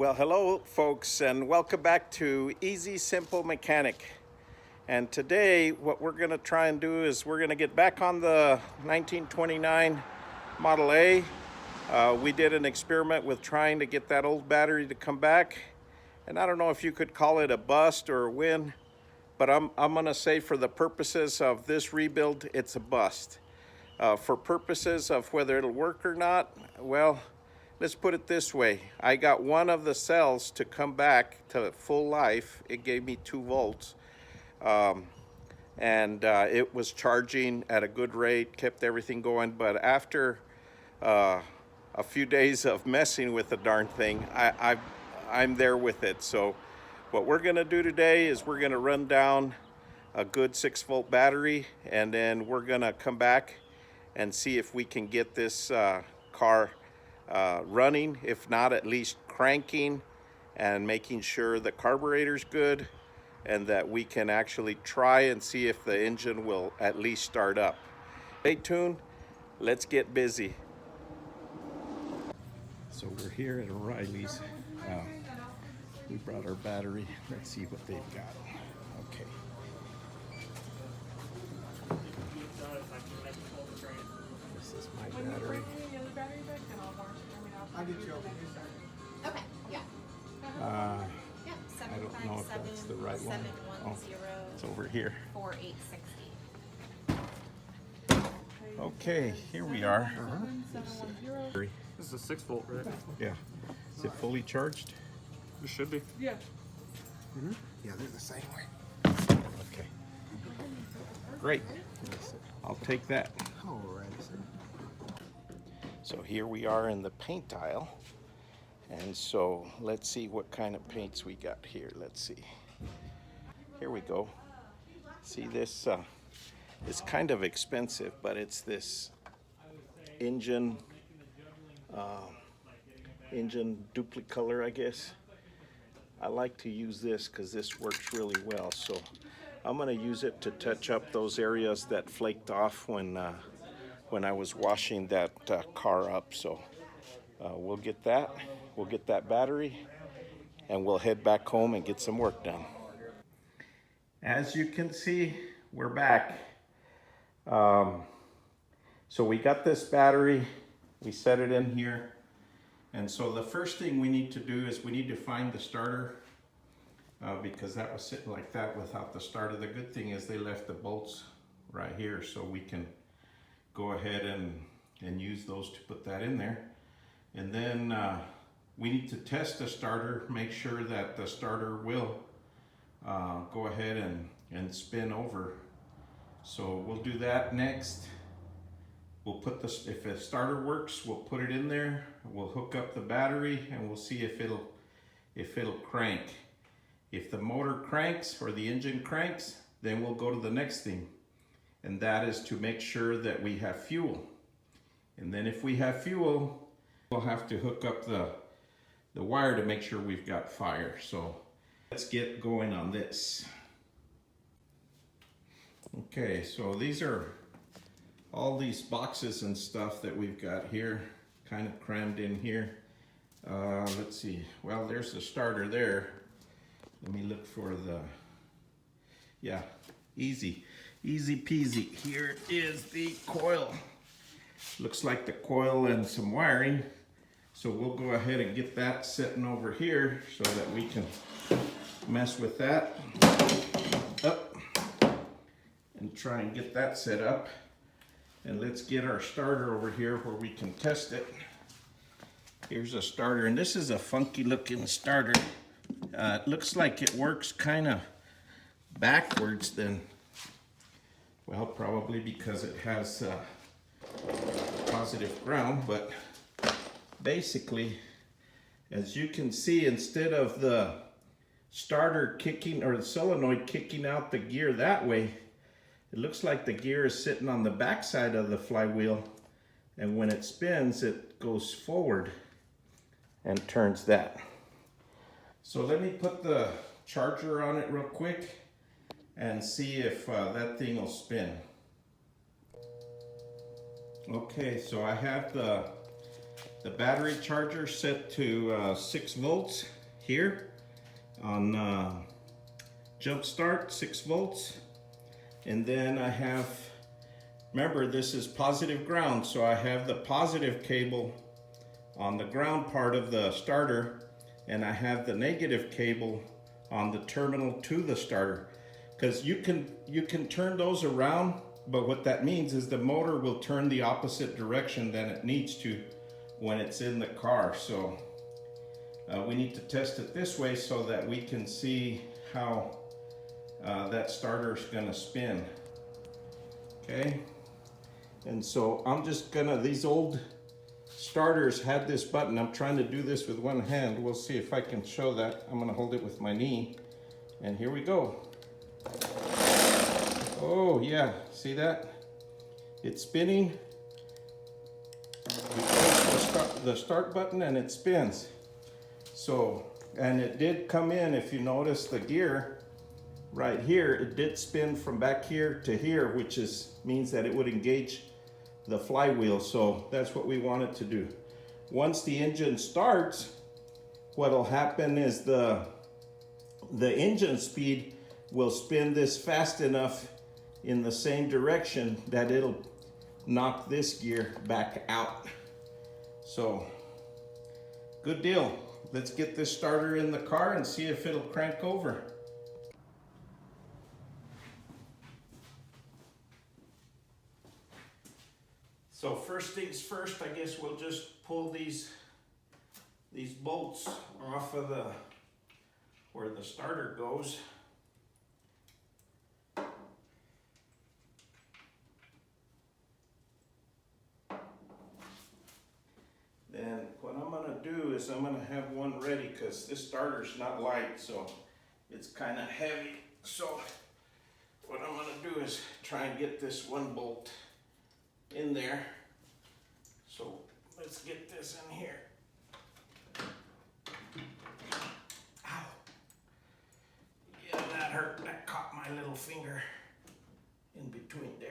Well, hello folks, and welcome back to Easy Simple Mechanic. And today what we're going to try and do is we're going to get back on the 1929 Model A. We did an experiment with trying to get that old battery to come back, and I don't know if you could call it a bust or a win, but I'm going to say for the purposes of this rebuild, it's a bust. For purposes of whether it'll work or not, well, let's put it this way. I got one of the cells to come back to full life. It gave me 2 volts. It was charging at a good rate, kept everything going. But after a few days of messing with the darn thing, I'm there with it. So what we're going to do today is we're going to run down a good 6-volt battery, and then we're going to come back and see if we can get this car running, if not at least cranking and making sure the carburetor's good, and that we can actually try and see if the engine will at least start up. Stay tuned, let's get busy. So we're here at O'Reilly's. We brought our battery. Let's see what they've got. Okay. This is my battery. I'll get you over. Okay, yeah. I don't know if that's the right one. Oh, it's over here. 4860. Okay, here we are. This is a 6-volt, right? Yeah. Is it fully charged? It should be. Yeah. Yeah, they're the same way. Okay. Great. I'll take that. All right, sir. So here we are in the paint aisle. And so let's see what kind of paints we got here. Let's see. Here we go. See this? It's kind of expensive, but it's this engine duplicolor, I guess. I like to use this because this works really well. So I'm going to use it to touch up those areas that flaked off when I was washing that car up. So we'll get that. We'll get that battery, and we'll head back home and get some work done. As you can see, we're back. So we got this battery. We set it in here. And so the first thing we need to do is we need to find the starter, because that was sitting like that without the starter. The good thing is they left the bolts right here, so we can go ahead and use those to put that in there. And then we need to test the starter, make sure that the starter will go ahead and spin over. So we'll do that next. We'll put this, if the starter works, we'll put it in there. We'll hook up the battery and we'll see if it'll crank. If the motor cranks or the engine cranks, then we'll go to the next thing. And that is to make sure that we have fuel. And then if we have fuel, we'll have to hook up the wire to make sure we've got fire. So let's get going on this. Okay, so these are all these boxes and stuff that we've got here, kind of crammed in here. Let's see, well, there's the starter there. Let me look for the, yeah, easy peasy. Here is the coil. Looks like the coil and some wiring. So we'll go ahead and get that sitting over here so that we can mess with that up and try and get that set up. And let's get our starter over here where we can test it. Here's a starter, and this is a funky looking starter. It looks like it works kind of backwards then. Well, probably because it has positive ground, but basically, as you can see, instead of the starter kicking or the solenoid kicking out the gear that way, it looks like the gear is sitting on the back side of the flywheel, and when it spins, it goes forward and turns that. So let me put the charger on it real quick and see if that thing will spin. Okay, so I have the the battery charger set to 6 volts here on jump start, 6 volts. And then I have, remember this is positive ground, so I have the positive cable on the ground part of the starter, and I have the negative cable on the terminal to the starter. Because you can turn those around, but what that means is the motor will turn the opposite direction than it needs to when it's in the car. So we need to test it this way so that we can see how that starter is going to spin. Okay, and so I'm just gonna, these old starters had this button. I'm trying to do this with one hand. We'll see if I can show that. I'm gonna hold it with my knee, and here we go. Oh yeah, see that? It's spinning. We push the start button and it spins. So, and it did come in, if you notice the gear right here, it did spin from back here to here, which means that it would engage the flywheel. So that's what we want it to do. Once the engine starts, what'll happen is the engine speed will spin this fast enough in the same direction that it'll knock this gear back out. So, good deal. Let's get this starter in the car and see if it'll crank over. So first things first, I guess we'll just pull these bolts off of where the starter goes. Then what I'm gonna do is I'm gonna have one ready, because this starter's not light, so it's kind of heavy. So what I'm gonna do is try and get this one bolt in there. So let's get this in here. Ow. Yeah, that hurt. That caught my little finger in between there.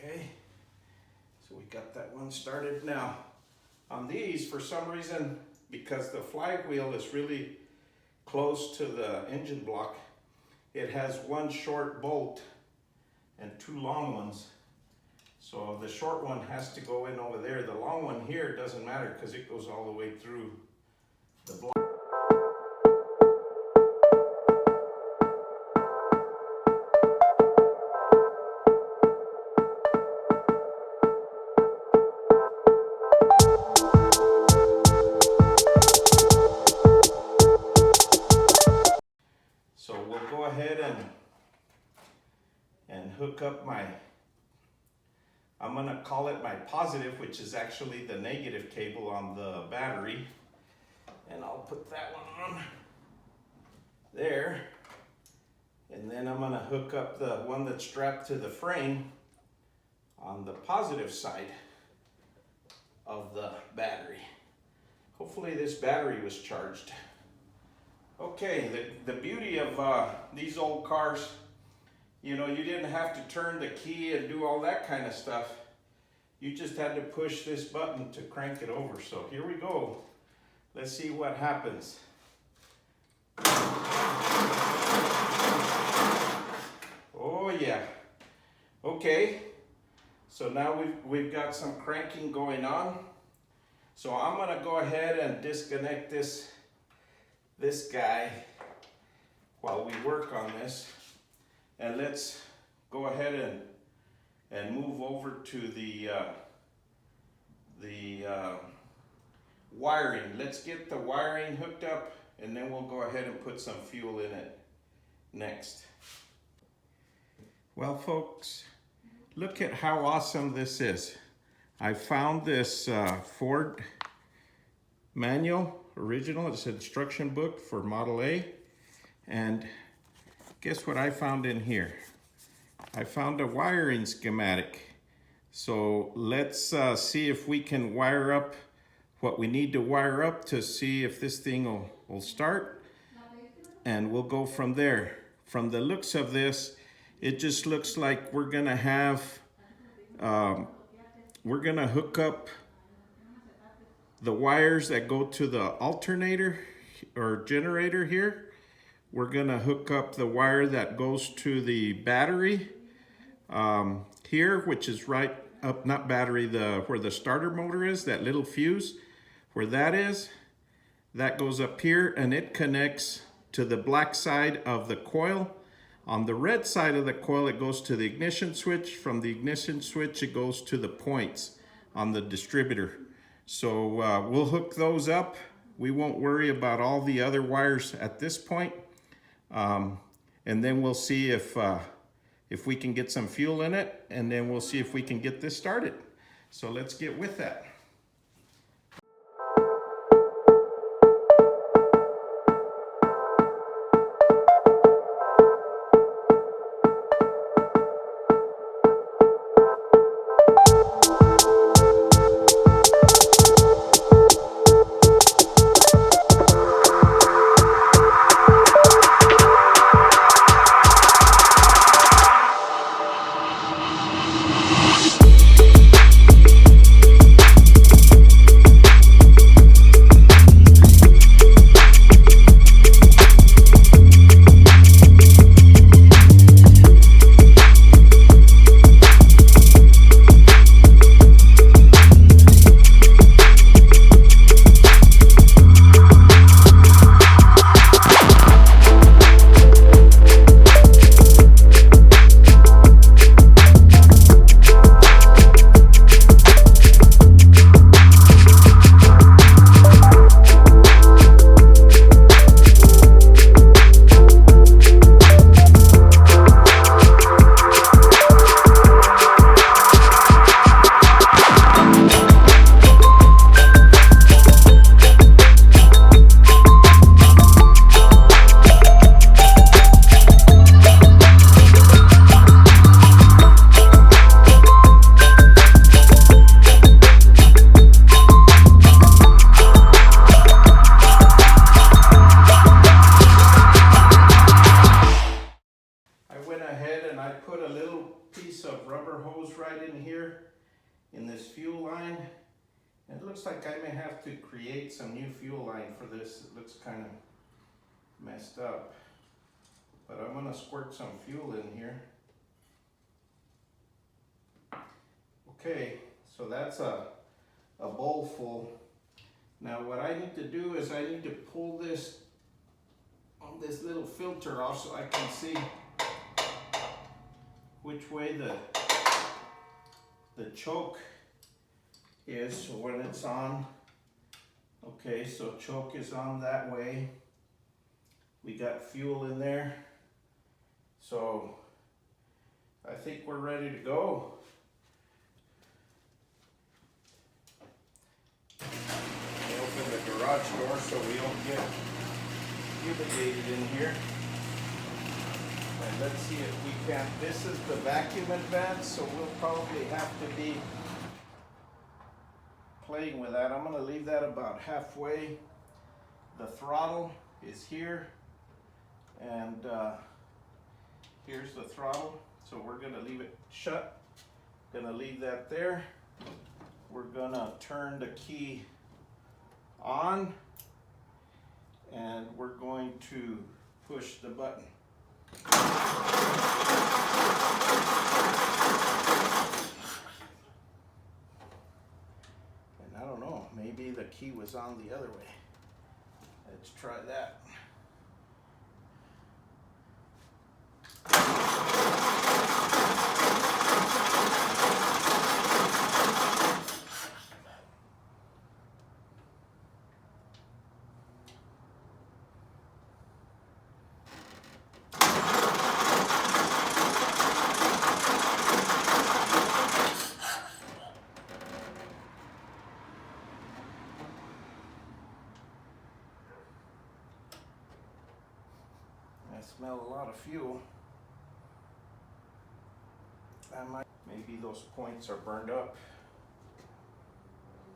Okay, so we got that one started. Now, on these, for some reason, because the flywheel is really close to the engine block, it has one short bolt and two long ones. So the short one has to go in over there. The long one here doesn't matter because it goes all the way through the block. So we'll go ahead and hook up my, I'm gonna call it my positive, which is actually the negative cable on the battery. And I'll put that one on there. And then I'm gonna hook up the one that's strapped to the frame on the positive side of the battery. Hopefully this battery was charged. Okay, the beauty of these old cars, you know, you didn't have to turn the key and do all that kind of stuff. You just had to push this button to crank it over. So here we go. Let's see what happens. Oh yeah. Okay. So now we've got some cranking going on. So I'm gonna go ahead and disconnect this guy while we work on this, and let's go ahead and move over to the wiring. Let's get the wiring hooked up, and then we'll go ahead and put some fuel in it next. Well folks, look at how awesome this is. I found this Ford manual, original. It's an instruction book for Model A. And guess what I found in here? I found a wiring schematic. So let's see if we can wire up what we need to wire up to see if this thing will start. And we'll go from there. From the looks of this, it just looks like we're gonna have, we're gonna hook up the wires that go to the alternator or generator here. We're gonna hook up the wire that goes to the battery here, which is right up, not battery, where the starter motor is, that little fuse, where that is, that goes up here and it connects to the black side of the coil. On the red side of the coil, it goes to the ignition switch. From the ignition switch, it goes to the points on the distributor. So we'll hook those up. We won't worry about all the other wires at this point. And then we'll see if we can get some fuel in it, and then we'll see if we can get this started. So let's get with that. In this fuel line. And it looks like I may have to create some new fuel line for this. It looks kind of messed up. But I'm going to squirt some fuel in here. Okay, so that's a bowl full. Now what I need to do is I need to pull this on this little filter off so I can see which way the choke is. So when it's on, okay, so choke is on that way. We got fuel in there. So I think we're ready to go. I open the garage door so we don't get fumigated in here. And let's see if we can. This is the vacuum advance, so we'll probably have to be playing with that. I'm going to leave that about halfway. The throttle is here, and here's the throttle. So we're going to leave it shut. Going to leave that there. We're going to turn the key on, and we're going to push the button. And I don't know, maybe the key was on the other way. Let's try that. I smell a lot of fuel. Maybe those points are burned up.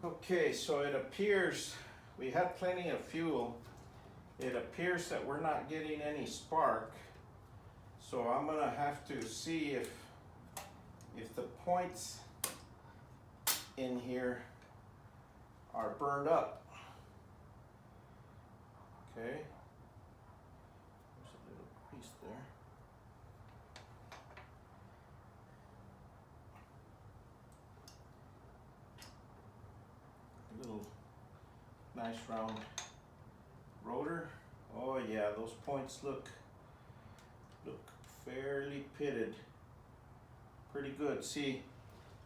Okay, so it appears we had plenty of fuel. It appears that we're not getting any spark. So I'm gonna have to see if the points in here are burned up. Okay. There's a little piece there. A little nice round rotor. Oh yeah, those points look fairly pitted. Pretty good. See,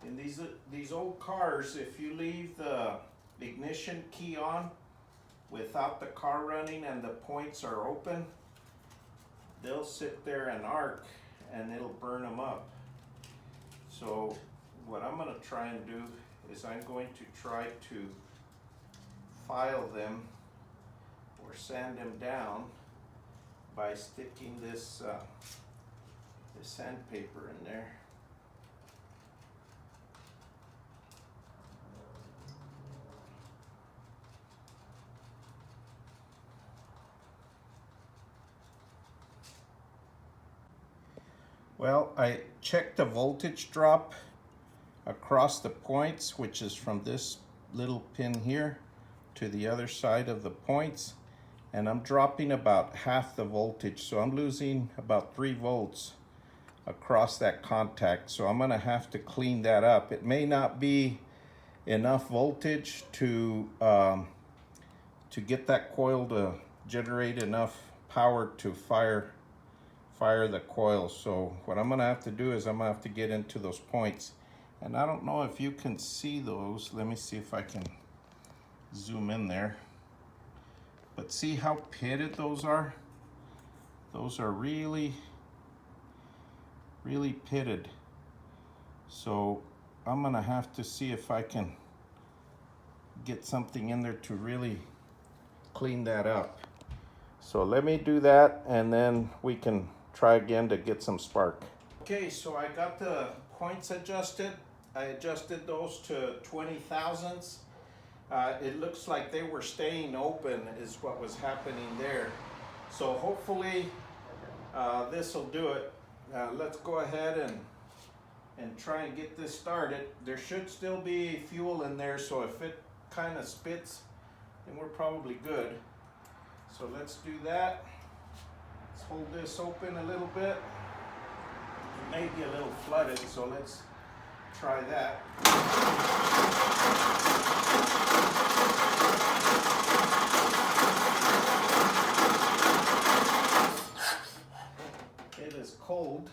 in these old cars, if you leave the ignition key on without the car running and the points are open, they'll sit there and arc and it'll burn them up. So what I'm going to try and do is I'm going to try to file them or sand them down by sticking this sandpaper in there. Well, I checked the voltage drop across the points, which is from this little pin here to the other side of the points, and I'm dropping about half the voltage, so I'm losing about 3 volts across that contact. So I'm gonna have to clean that up. It may not be enough voltage to get that coil to generate enough power to fire the coil. So what I'm gonna have to do is I'm gonna have to get into those points, and I don't know if you can see those. Let me see if I can zoom in there. But see how pitted those are? Those are really pitted. So I'm gonna have to see if I can get something in there to really clean that up. So let me do that, and then we can try again to get some spark. Okay, so I got the points adjusted. I adjusted those to 20 thousandths. It looks like they were staying open is what was happening there. So hopefully this will do it. Let's go ahead and try and get this started. There should still be fuel in there, so if it kind of spits, then we're probably good. So let's do that. Let's hold this open a little bit. It may be a little flooded, so let's try that. It is cold,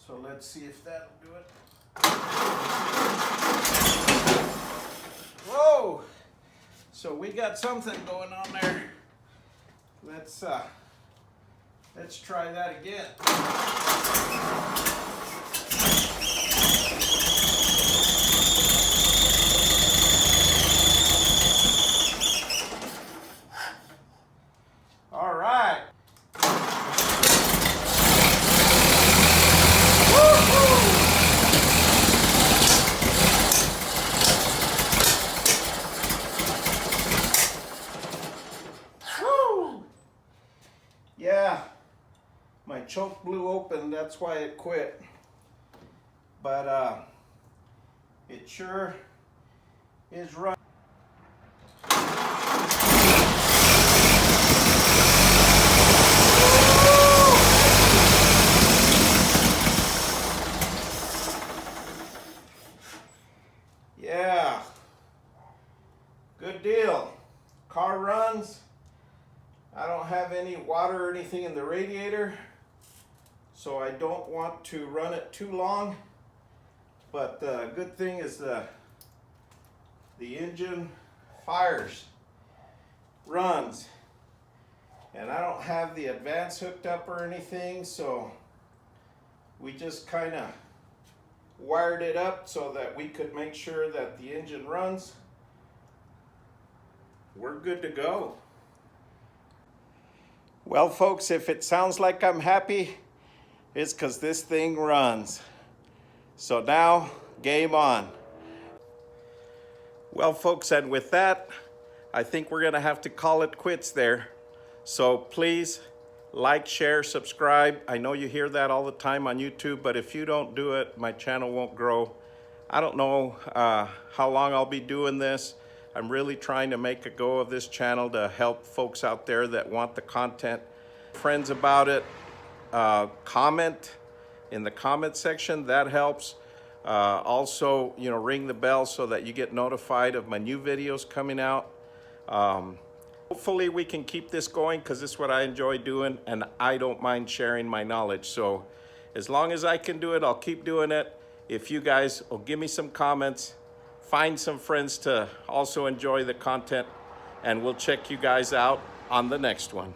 so let's see if that'll do it. Whoa! So we got something going on there. Let's try that again. All right. Yeah, my choke blew open, that's why it quit. But it sure is running. Yeah, good deal. Car runs. I don't have any water or anything in the radiator, so I don't want to run it too long. But the good thing is the engine fires, runs, and I don't have the advance hooked up or anything, so we just kind of wired it up so that we could make sure that the engine runs. We're good to go. Well, folks, if it sounds like I'm happy, it's because this thing runs. So now, game on. Well, folks, and with that, I think we're gonna have to call it quits there. So please like, share, subscribe. I know you hear that all the time on YouTube, but if you don't do it, my channel won't grow. I don't know how long I'll be doing this. I'm really trying to make a go of this channel to help folks out there that want the content. Friends about it, comment in the comment section, that helps. Also, you know, ring the bell so that you get notified of my new videos coming out. Hopefully we can keep this going because this is what I enjoy doing and I don't mind sharing my knowledge. So as long as I can do it, I'll keep doing it. If you guys will give me some comments, find some friends to also enjoy the content, and we'll check you guys out on the next one.